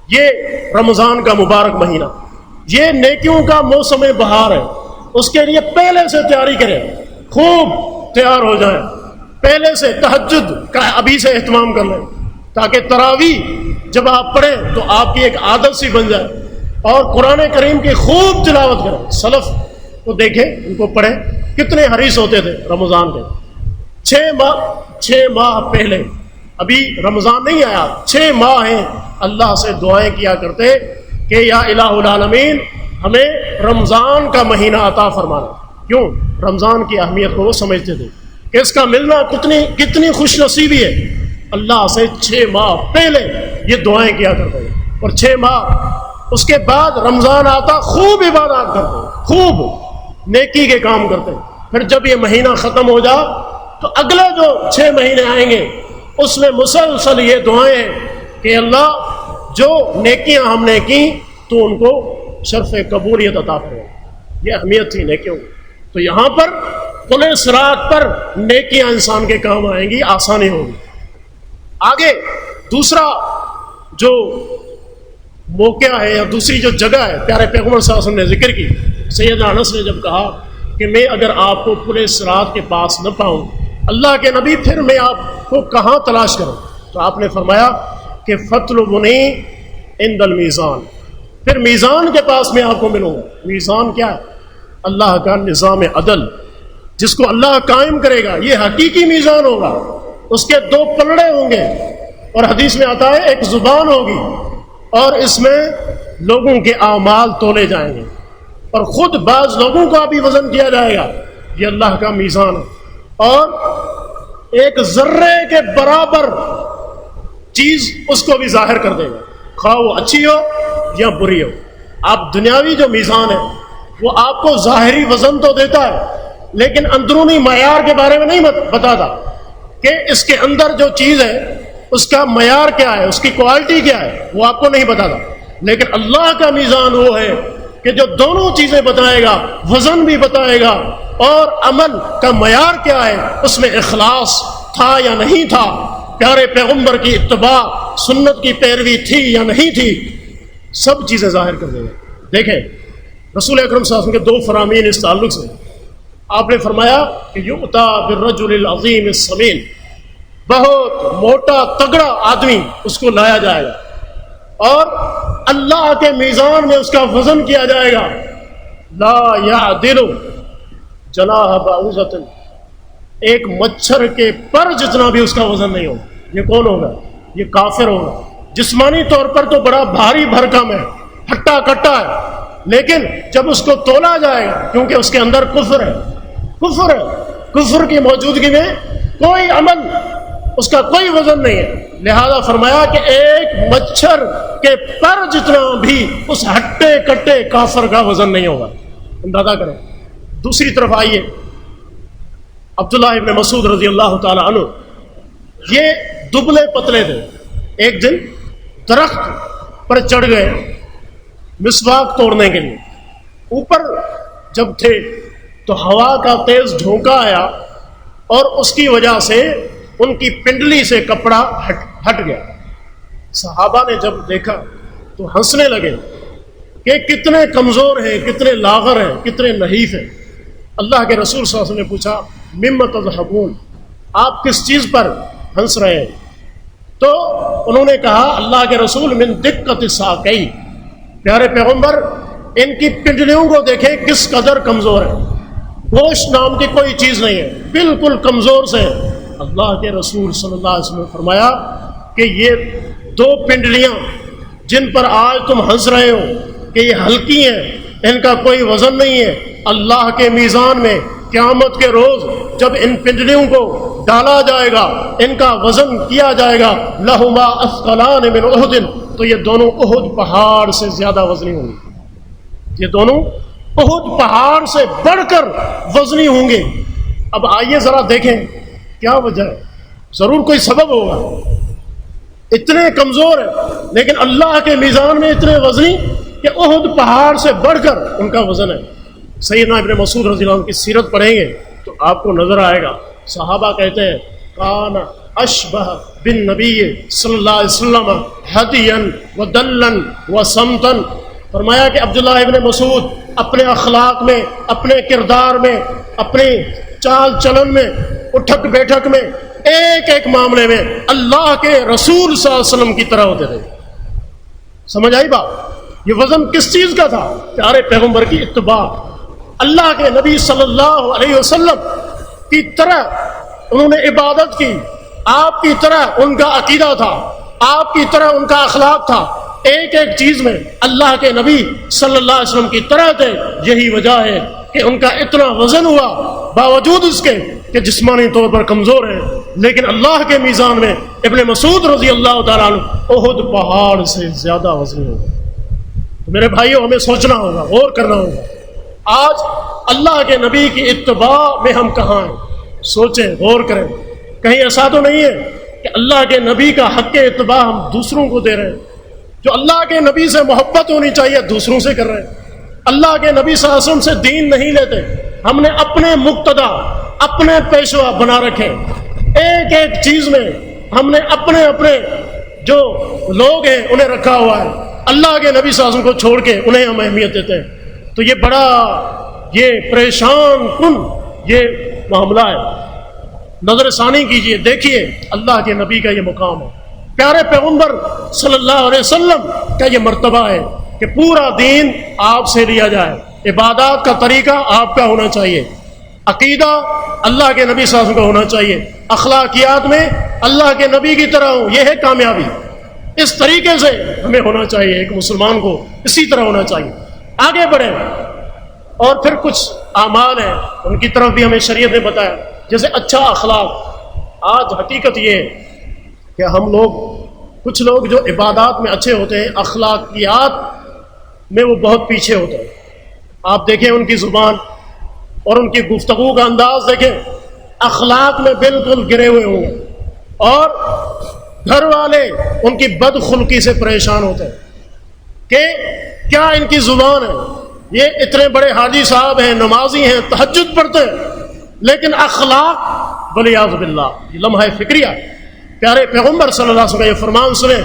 Speaker 1: یہ رمضان کا مبارک مہینہ، یہ نیکیوں کا موسم بہار ہے. اس کے لیے پہلے سے تیاری کریں، خوب تیار ہو جائیں، پہلے سے تہجد کا ابھی سے اہتمام کر لیں، تاکہ تراویح جب آپ پڑھیں تو آپ کی ایک عادت سی بن جائے. اور قرآن کریم کی خوب تلاوت کریں. سلف کو دیکھیں، ان کو پڑھیں، کتنے حریص ہوتے تھے رمضان کے. 6 ماہ پہلے، ابھی رمضان نہیں آیا، 6 ماہ ہیں، اللہ سے دعائیں کیا کرتے کہ یا الہ العالمین ہمیں رمضان کا مہینہ عطا فرمانا. کیوں؟ رمضان کی اہمیت کو وہ سمجھتے تھے کہ اس کا ملنا کتنی خوش نصیبی ہے. اللہ سے 6 ماہ پہلے یہ دعائیں کیا کرتے ہیں، اور 6 ماہ اس کے بعد رمضان آتا، خوب عبادات کرتے ہیں، خوب نیکی کے کام کرتے ہیں. پھر جب یہ مہینہ ختم ہو جا تو اگلے جو 6 مہینے آئیں گے اس میں مسلسل یہ دعائیں ہیں کہ اللہ جو نیکیاں ہم نے کی تو ان کو شرف قبولیت عطا فرما. یہ اہمیت تھی نیکیوں. تو یہاں پر پل صراط پر نیکیاں انسان کے کام آئیں گی، آسانی ہوگی. آگے دوسرا جو موقع ہے یا دوسری جو جگہ ہے پیارے پیغمبر صلی اللہ علیہ وسلم نے ذکر کی. سیدنا انس نے جب کہا کہ میں اگر آپ کو پل صراط کے پاس نہ پاؤں اللہ کے نبی پھر میں آپ کو کہاں تلاش کروں، تو آپ نے فرمایا کہ فاطلبنی عند المیزان، پھر میزان کے پاس میں آپ کو ملوں گا. میزان کیا ہے؟ اللہ کا نظام عدل جس کو اللہ قائم کرے گا، یہ حقیقی میزان ہوگا. اس کے 2 پلڑے ہوں گے، اور حدیث میں آتا ہے ایک زبان ہوگی، اور اس میں لوگوں کے اعمال تولے جائیں گے، اور خود بعض لوگوں کا بھی وزن کیا جائے گا. یہ اللہ کا میزان ہے. اور ایک ذرے کے برابر چیز اس کو بھی ظاہر کر دے گا، خواہ وہ اچھی ہو یا بری ہو. آپ دنیاوی جو میزان ہے وہ آپ کو ظاہری وزن تو دیتا ہے، لیکن اندرونی معیار کے بارے میں نہیں بتاتا کہ اس کے اندر جو چیز ہے اس کا معیار کیا ہے، اس کی کوالٹی کیا ہے، وہ آپ کو نہیں بتاتا. لیکن اللہ کا میزان وہ ہے کہ جو دونوں چیزیں بتائے گا، وزن بھی بتائے گا، اور عمل کا معیار کیا ہے، اس میں اخلاص تھا یا نہیں تھا، پیارے پیغمبر کی اتباع سنت کی پیروی تھی یا نہیں تھی، سب چیزیں ظاہر کر دیں گے. دیکھیں رسول اکرم صلی اللہ علیہ وسلم کے 2 فرامین اس تعلق سے. آپ نے فرمایا کہ یؤتی بالرجل العظیم السمین، بہت موٹا تگڑا آدمی اس کو لایا جائے گا، اور اللہ کے میزان میں اس کا وزن کیا جائے گا. لا یعدل جناح بعوضۃ، ایک مچھر کے پر جتنا بھی اس کا وزن نہیں ہوگا. یہ کون ہوگا؟ یہ کافر ہوگا. جسمانی طور پر تو بڑا بھاری بھرکم ہے، ہٹا کٹا ہے، لیکن جب اس کو تولا جائے گا، کیونکہ اس کے اندر کفر ہے، کفر کی موجودگی میں کوئی عمل، اس کا کوئی وزن نہیں ہے. لہذا فرمایا کہ ایک مچھر کے پر جتنا بھی اس ہٹے کٹے کافر کا وزن نہیں ہوگا. اندازہ کریں. دوسری طرف آئیے، عبداللہ ابن مسعود رضی اللہ تعالی عنہ، یہ دبلے پتلے تھے. ایک دن درخت پر چڑھ گئے مسواک توڑنے کے لیے. اوپر جب تھے تو ہوا کا تیز جھونکا آیا، اور اس کی وجہ سے ان کی پنڈلی سے کپڑا ہٹ گیا. صحابہ نے جب دیکھا تو ہنسنے لگے کہ کتنے کمزور ہیں، کتنے لاغر ہیں، کتنے نحیف ہیں. اللہ کے رسول صلی اللہ علیہ وسلم نے پوچھا مما تضحکون، آپ کس چیز پر ہنس رہے ہیں؟ تو انہوں نے کہا اللہ کے رسول من دقت ساقی، پیارے پیغمبر ان کی پنڈلیوں کو دیکھیں کس قدر کمزور ہے، گوشت نام کی کوئی چیز نہیں ہے، بالکل کمزور سے. اللہ کے رسول صلی اللہ علیہ وسلم نے فرمایا کہ یہ 2 پنڈلیاں جن پر آج تم ہنس رہے ہو کہ یہ ہلکی ہیں، ان کا کوئی وزن نہیں ہے، اللہ کے میزان میں قیامت کے روز جب ان پنجریوں کو ڈالا جائے گا، ان کا وزن کیا جائے گا، لہما اثقلان من احد، تو یہ دونوں احد پہاڑ سے زیادہ وزنی ہوں گے، یہ دونوں احد پہاڑ سے بڑھ کر وزنی ہوں گے۔ اب آئیے ذرا دیکھیں کیا وجہ ہے، ضرور کوئی سبب ہوگا، اتنے کمزور ہیں لیکن اللہ کے میزان میں اتنے وزنی کہ احد پہاڑ سے بڑھ کر ان کا وزن ہے۔ سیدنا ابن مسعود رضی اللہ عنہ کی سیرت پڑھیں گے تو آپ کو نظر آئے گا، صحابہ کہتے ہیں کان اشبہ بالنبی صلی اللہ علیہ وسلم ہدیا ودلا وسمتا، فرمایا کہ عبداللہ ابن مسعود اپنے اخلاق میں، اپنے کردار میں، اپنے چال چلن میں، اٹھک بیٹھک میں، ایک ایک معاملے میں اللہ کے رسول صلی اللہ علیہ وسلم کی طرح ہوتے تھے۔ سمجھ آئی بات؟ یہ وزن کس چیز کا تھا؟ پیارے پیغمبر کی اتباع، اللہ کے نبی صلی اللہ علیہ وسلم کی طرح انہوں نے عبادت کی، آپ کی طرح ان کا عقیدہ تھا، آپ کی طرح ان کا اخلاق تھا، ایک ایک چیز میں اللہ کے نبی صلی اللہ علیہ وسلم کی طرح تھے۔ یہی وجہ ہے کہ ان کا اتنا وزن ہوا، باوجود اس کے کہ جسمانی طور پر کمزور ہیں، لیکن اللہ کے میزان میں ابن مسعود رضی اللہ تعالیٰ عنہ احد پہاڑ سے زیادہ وزنی ہوگا۔ تو میرے بھائیوں، ہمیں سوچنا ہوگا، غور کرنا ہوگا، آج اللہ کے نبی کی اتباع میں ہم کہاں ہیں؟ سوچیں، غور کریں، کہیں ایسا تو نہیں ہے کہ اللہ کے نبی کا حق اتباع ہم دوسروں کو دے رہے ہیں؟ جو اللہ کے نبی سے محبت ہونی چاہیے دوسروں سے کر رہے ہیں، اللہ کے نبی صلی اللہ علیہ وسلم سے دین نہیں لیتے، ہم نے اپنے مقتدا، اپنے پیشوا بنا رکھے، ایک ایک چیز میں ہم نے اپنے اپنے جو لوگ ہیں انہیں رکھا ہوا ہے، اللہ کے نبی صلی اللہ علیہ وسلم کو چھوڑ کے انہیں ہم اہمیت دیتے ہیں۔ تو یہ بڑا پریشان کن یہ معاملہ ہے۔ نظر ثانی کیجئے، دیکھیے اللہ کے نبی کا یہ مقام ہے، پیارے پیغمبر صلی اللہ علیہ وسلم کا یہ مرتبہ ہے کہ پورا دین آپ سے لیا جائے، عبادات کا طریقہ آپ کا ہونا چاہیے، عقیدہ اللہ کے نبی صلی اللہ علیہ وسلم کا ہونا چاہیے، اخلاقیات میں اللہ کے نبی کی طرح ہوں، یہ ہے کامیابی۔ اس طریقے سے ہمیں ہونا چاہیے، ایک مسلمان کو اسی طرح ہونا چاہیے۔ آگے بڑھیں، اور پھر کچھ اعمال ہیں ان کی طرف بھی ہمیں شریعت نے بتایا، جیسے اچھا اخلاق۔ آج حقیقت یہ ہے کہ ہم لوگ، کچھ لوگ جو عبادات میں اچھے ہوتے ہیں، اخلاقیات میں وہ بہت پیچھے ہوتے ہیں۔ آپ دیکھیں ان کی زبان اور ان کی گفتگو کا انداز دیکھیں، اخلاق میں بالکل گرے ہوئے ہوں گے، اور گھر والے ان کی بدخلقی سے پریشان ہوتے ہیں کہ کیا ان کی زبان ہے، یہ اتنے بڑے حاجی صاحب ہیں، نمازی ہیں، تہجد پڑھتے ہیں، لیکن اخلاق ولیعوذ باللہ، یہ لمحہ فکریہ۔ پیارے پیغمبر صلی اللہ علیہ وسلم کا یہ فرمان سنیں،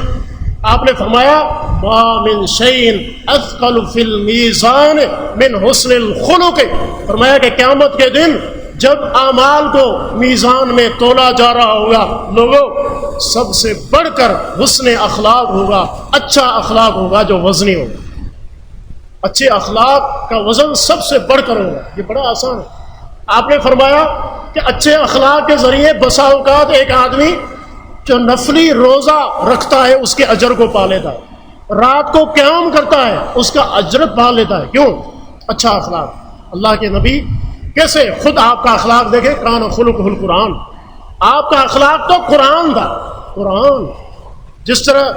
Speaker 1: آپ نے فرمایا ما من شیء اثقل فی المیزان من حسن الخلق، فرمایا کہ قیامت کے دن جب اعمال کو میزان میں تولا جا رہا ہوگا، لوگوں سب سے بڑھ کر حسن اخلاق ہوگا، اچھا اخلاق ہوگا جو وزنی ہوگا۔ اچھے اخلاق کا وزن سب سے بڑھ کر ہوگا، یہ بڑا آسان ہے۔ آپ نے فرمایا کہ اچھے اخلاق کے ذریعے بسا اوقات ایک آدمی جو نفلی روزہ رکھتا ہے اس کے اجر کو پا لیتا ہے، رات کو قیام کرتا ہے اس کا اجر پا لیتا ہے۔ کیوں؟ اچھا اخلاق۔ اللہ کے نبی کیسے، خود آپ کا اخلاق دیکھیں، کان خلقہ القرآن، آپ کا اخلاق تو قرآن تھا، قرآن جس طرح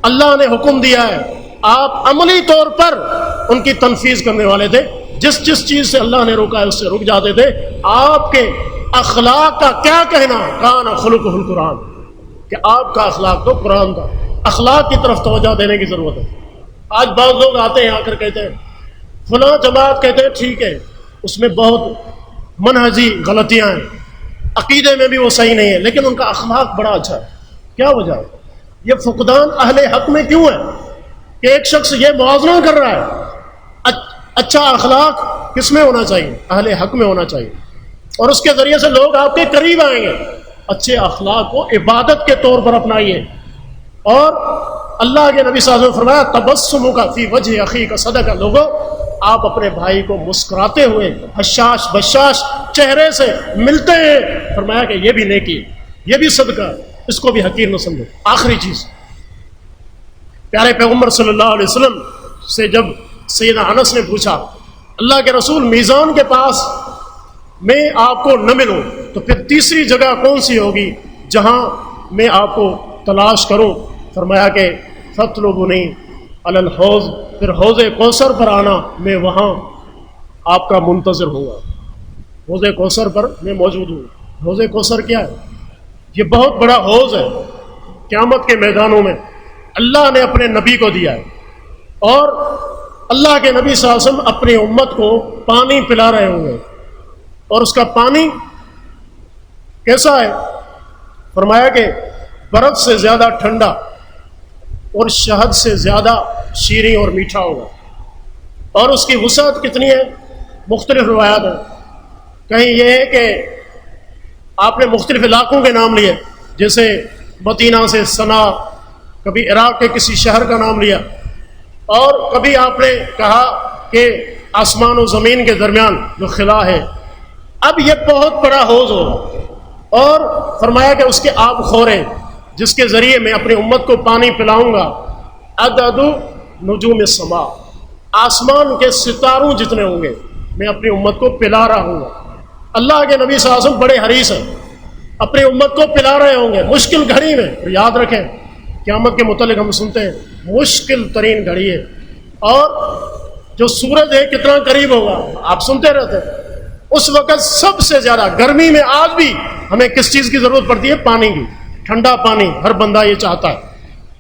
Speaker 1: اللہ نے حکم دیا ہے آپ عملی طور پر ان کی تنفیذ کرنے والے تھے، جس جس چیز سے اللہ نے روکا ہے اس سے رک جاتے تھے۔ آپ کے اخلاق کا کیا کہنا، کان خلقہ القرآن، کہ آپ کا اخلاق تو قرآن تھا۔ اخلاق کی طرف توجہ دینے کی ضرورت ہے۔ آج بعض لوگ آتے ہیں، آ کر کہتے ہیں فلاں جماعت، کہتے ہیں ٹھیک ہے اس میں بہت منہجی غلطیاں ہیں، عقیدے میں بھی وہ صحیح نہیں ہے، لیکن ان کا اخلاق بڑا اچھا ہے۔ کیا وجہ ہے؟ یہ فقدان اہل حق میں کیوں ہے کہ ایک شخص یہ موازنہ کر رہا ہے، اچھا اخلاق کس میں ہونا چاہیے؟ اہل حق میں ہونا چاہیے، اور اس کے ذریعے سے لوگ آپ کے قریب آئیں گے۔ اچھے اخلاق کو عبادت کے طور پر اپنائیے، اور اللہ کے نبی صلی اللہ علیہ وسلم نے فرمایا تبسمک فی وجہ اخیک صدقہ، لوگوں آپ اپنے بھائی کو مسکراتے ہوئے حشاش بشاش چہرے سے ملتے ہیں، فرمایا کہ یہ بھی نیکی، یہ بھی صدقہ، اس کو بھی حقیر نہ سمجھو۔ آخری چیز، پیارے پیغمبر صلی اللہ علیہ وسلم سے جب سیدنا انس نے پوچھا اللہ کے رسول میزان کے پاس میں آپ کو نہ ملوں تو پھر تیسری جگہ کون سی ہوگی جہاں میں آپ کو تلاش کروں؟ فرمایا کہ فاطلبونی علی الحوض، پھر حوض کوثر پر آنا، میں وہاں آپ کا منتظر ہوں گا۔ حوض کوثر پر میں موجود ہوں۔ حوض کوثر کیا ہے؟ یہ بہت بڑا حوض ہے، قیامت کے میدانوں میں اللہ نے اپنے نبی کو دیا ہے، اور اللہ کے نبی صلی اللہ علیہ وسلم اپنی امت کو پانی پلا رہے ہوں گے، اور اس کا پانی کیسا ہے؟ فرمایا کہ برف سے زیادہ ٹھنڈا اور شہد سے زیادہ شیریں اور میٹھا ہوگا۔ اور اس کی وسعت کتنی ہے؟ مختلف روایات ہیں، کہیں یہ ہے کہ آپ نے مختلف علاقوں کے نام لیے، جیسے مدینہ سے صنعا، کبھی عراق کے کسی شہر کا نام لیا، اور کبھی آپ نے کہا کہ آسمان و زمین کے درمیان جو خلا ہے۔ اب یہ بہت بڑا حوض ہوگا، اور فرمایا کہ اس کے آب خوریں جس کے ذریعے میں اپنی امت کو پانی پلاؤں گا، عدد نجوم السماء، آسمان کے ستاروں جتنے ہوں گے میں اپنی امت کو پلا رہا ہوں گا۔ اللہ کے نبی صلی اللہ علیہ وسلم بڑے حریص ہیں، اپنی امت کو پلا رہے ہوں گے مشکل گھڑی میں۔ یاد رکھیں قیامت کے متعلق ہم سنتے ہیں مشکل ترین گھڑی ہے، اور جو سورج ہے کتنا قریب ہوگا آپ سنتے رہتے ہیں۔ اس وقت سب سے زیادہ گرمی میں آج بھی ہمیں کس چیز کی ضرورت پڑتی ہے؟ پانی کی، ٹھنڈا پانی۔ ہر بندہ یہ چاہتا ہے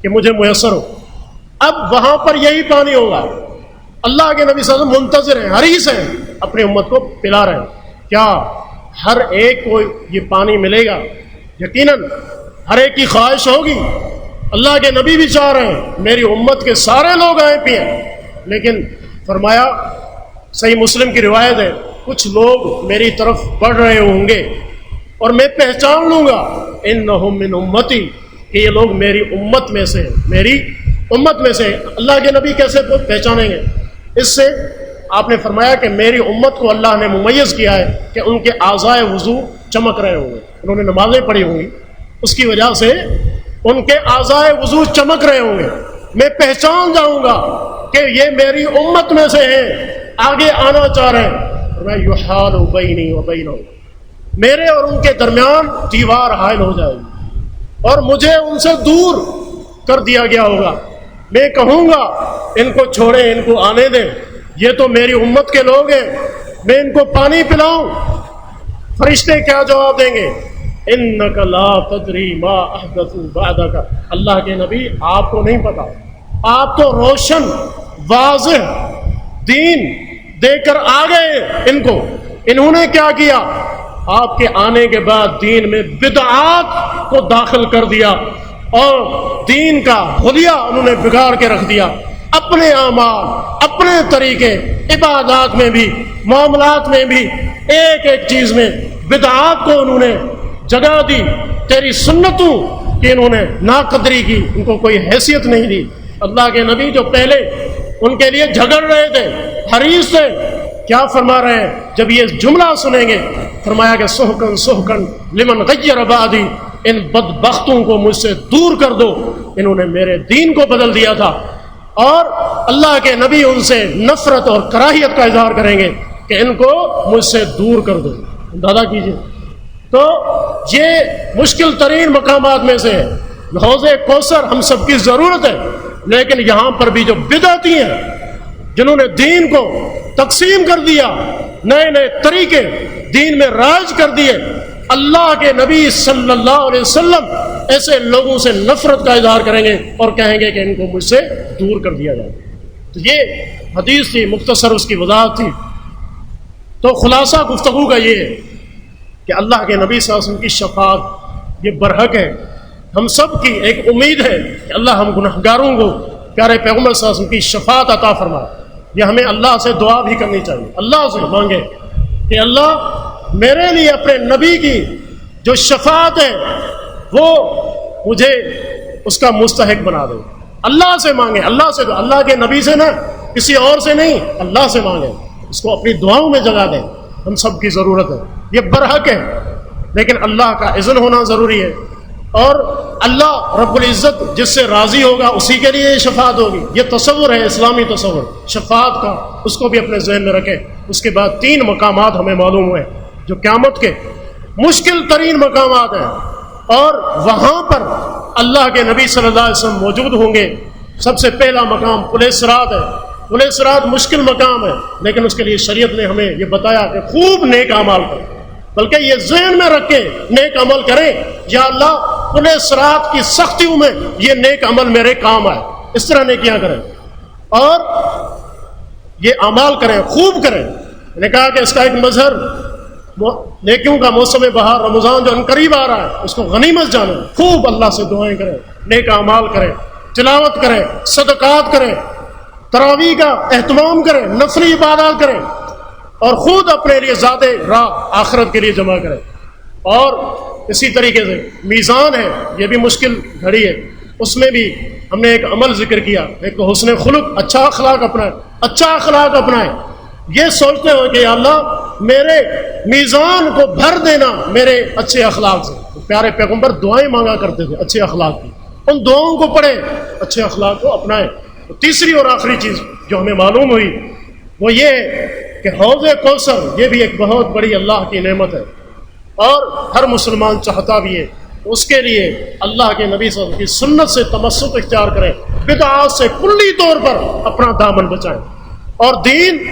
Speaker 1: کہ مجھے میسر ہو۔ اب وہاں پر یہی پانی ہوگا۔ اللہ کے نبی صلی اللہ علیہ وسلم منتظر ہیں، حریص ہیں، اپنی امت کو پلا رہے ہیں۔ کیا ہر ایک کو یہ پانی ملے گا؟ یقیناً ہر ایک کی خواہش ہوگی۔ اللہ کے نبی بھی چاہ رہے ہیں میری امت کے سارے لوگ آئیں پئیں، لیکن فرمایا صحیح مسلم کی روایت ہے کچھ لوگ میری طرف بڑھ رہے ہوں گے اور میں پہچان لوں گا انہم من امتی، کہ یہ لوگ میری امت میں سے، میری امت میں سے۔ اللہ کے نبی کیسے پہچانیں گے؟ اس سے آپ نے فرمایا کہ میری امت کو اللہ نے ممیز کیا ہے کہ ان کے اعضائے وضو چمک رہے ہوں گے، انہوں نے نمازیں پڑھی ہوں گی، اس کی وجہ سے ان کے اعضائے وضو چمک رہے ہوں گے، میں پہچان جاؤں گا کہ یہ میری امت میں سے ہیں، آگے آنا چاہ رہے ہیں۔ یحال بینی و بینہم، میرے اور ان کے درمیان دیوار حائل ہو جائے گی اور مجھے ان سے دور کر دیا گیا ہوگا۔ میں کہوں گا ان کو چھوڑیں، ان کو آنے دیں، یہ تو میری امت کے لوگ ہیں، میں ان کو پانی پلاؤں۔ فرشتے کیا جواب دیں گے؟ انک لا تدری ما احدثوا بعدک، اللہ کے نبی آپ کو نہیں پتا، آپ تو روشن واضح دین دے کر آ گئے ان کو، انہوں نے کیا کیا؟ آپ کے آنے کے بعد دین میں بدعات کو داخل کر دیا اور دین کا حلیہ انہوں نے بگاڑ کے رکھ دیا۔ اپنے اعمال، اپنے طریقے، عبادات میں بھی، معاملات میں بھی، ایک ایک چیز میں بدعات کو انہوں نے جگہ دی۔ تیری سنتوں کی انہوں نے ناقدری کی، ان کو کوئی حیثیت نہیں دی۔ اللہ کے نبی جو پہلے ان کے لیے جھگڑ رہے تھے، حریص تھے، کیا فرما رہے ہیں جب یہ جملہ سنیں گے؟ فرمایا کہ سحقن سحقن لمن غیر بعدی، ان بدبختوں کو مجھ سے دور کر دو، انہوں نے میرے دین کو بدل دیا تھا۔ اور اللہ کے نبی ان سے نفرت اور کراہیت کا اظہار کریں گے کہ ان کو مجھ سے دور کر دو۔ اندازہ کیجیے، تو یہ مشکل ترین مقامات میں سے ہے۔ حوض کوثر ہم سب کی ضرورت ہے، لیکن یہاں پر بھی جو بدعتی ہیں، جنہوں نے دین کو تقسیم کر دیا، نئے نئے طریقے دین میں رائج کر دیے، اللہ کے نبی صلی اللہ علیہ وسلم ایسے لوگوں سے نفرت کا اظہار کریں گے اور کہیں گے کہ ان کو مجھ سے دور کر دیا جائے۔ تو یہ حدیث تھی، مختصر اس کی وضاحت تھی۔ تو خلاصہ گفتگو کا یہ ہے کہ اللہ کے نبی صلی اللہ علیہ وسلم کی شفاعت یہ برحق ہے، ہم سب کی ایک امید ہے کہ اللہ ہم گناہگاروں کو پیارے پیغمبر صلی اللہ علیہ وسلم کی شفاعت عطا فرمائے۔ یہ ہمیں اللہ سے دعا بھی کرنی چاہیے، اللہ سے مانگے کہ اللہ میرے لیے اپنے نبی کی جو شفاعت ہے وہ مجھے اس کا مستحق بنا دے۔ اللہ سے مانگے، اللہ سے، اللہ کے نبی سے نہ، کسی اور سے نہیں، اللہ سے مانگے، اس کو اپنی دعاؤں میں جگہ دیں۔ ہم سب کی ضرورت ہے، یہ برحق ہے، لیکن اللہ کا اذن ہونا ضروری ہے۔ اور اللہ رب العزت جس سے راضی ہوگا اسی کے لیے یہ شفاعت ہوگی. یہ تصور ہے اسلامی تصور شفاعت کا، اس کو بھی اپنے ذہن میں رکھیں. اس کے بعد 3 مقامات ہمیں معلوم ہوئے جو قیامت کے مشکل ترین مقامات ہیں، اور وہاں پر اللہ کے نبی صلی اللہ علیہ وسلم موجود ہوں گے. سب سے پہلا مقام پل صراط ہے. پل صراط مشکل مقام ہے، لیکن اس کے لیے شریعت نے ہمیں یہ بتایا کہ خوب نیک اعمال کریں، بلکہ یہ ذہن میں رکھ کے نیک عمل کریں. یا اللہ پل صراط کی سختیوں میں یہ نیک عمل میرے کام آئے، اس طرح نیکیاں کریں اور یہ اعمال کریں، خوب کریں. میں نے کہا کہ اس کا ایک مظہر نیکیوں کا موسم بہار رمضان جو ان قریب آ رہا ہے، اس کو غنیمت جانیں. خوب اللہ سے دعائیں کریں، نیک اعمال کریں، تلاوت کریں، صدقات کریں، تراویح کا اہتمام کریں، نفلی عبادات کریں، اور خود اپنے لیے زیادہ راہ آخرت کے لیے جمع کریں. اور اسی طریقے سے میزان ہے، یہ بھی مشکل گھڑی ہے، اس میں بھی ہم نے ایک عمل ذکر کیا، ایک حسن خلق، اچھا اخلاق اپنائیں. اچھا اخلاق اپنائیں، یہ سوچتے ہو کہ یا اللہ میرے میزان کو بھر دینا میرے اچھے اخلاق سے. پیارے پیغمبر دعائیں مانگا کرتے تھے اچھے اخلاق کی، ان دعاؤں کو پڑھیں، اچھے اخلاق کو اپنائیں. تیسری اور آخری چیز جو ہمیں معلوم ہوئی وہ یہ کہ حوض کوثر یہ بھی ایک بہت بڑی اللہ کی نعمت ہے، اور ہر مسلمان چاہتا بھی ہے اس کے لیے اللہ کے نبی صلی اللہ علیہ وسلم کی سنت سے تمسک اختیار کریں، بدعات سے کلی طور پر اپنا دامن بچائیں، اور دین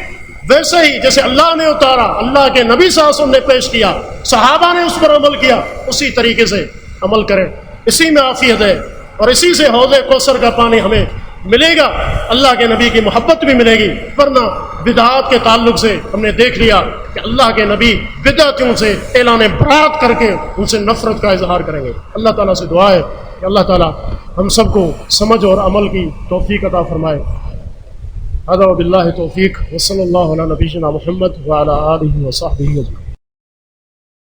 Speaker 1: ویسے ہی جیسے اللہ نے اتارا، اللہ کے نبی صلی اللہ علیہ وسلم نے پیش کیا، صحابہ نے اس پر عمل کیا، اسی طریقے سے عمل کریں. اسی میں عافیت ہے، اور اسی سے حوض کوثر کا پانی ہمیں ملے گا، اللہ کے نبی کی محبت بھی ملے گی. ورنہ بدعات کے تعلق سے ہم نے دیکھ لیا کہ اللہ کے نبی بدعتوں سے اعلان برات کر کے ان سے نفرت کا اظہار کریں گے. اللہ تعالیٰ سے دعا ہے کہ اللہ تعالیٰ ہم سب کو سمجھ اور عمل کی توفیق عطا فرمائے. هذا وبالله توفیق، وصلی اللہ علی نبینا محمد وعلی آلہ وصحبہ اجمعین.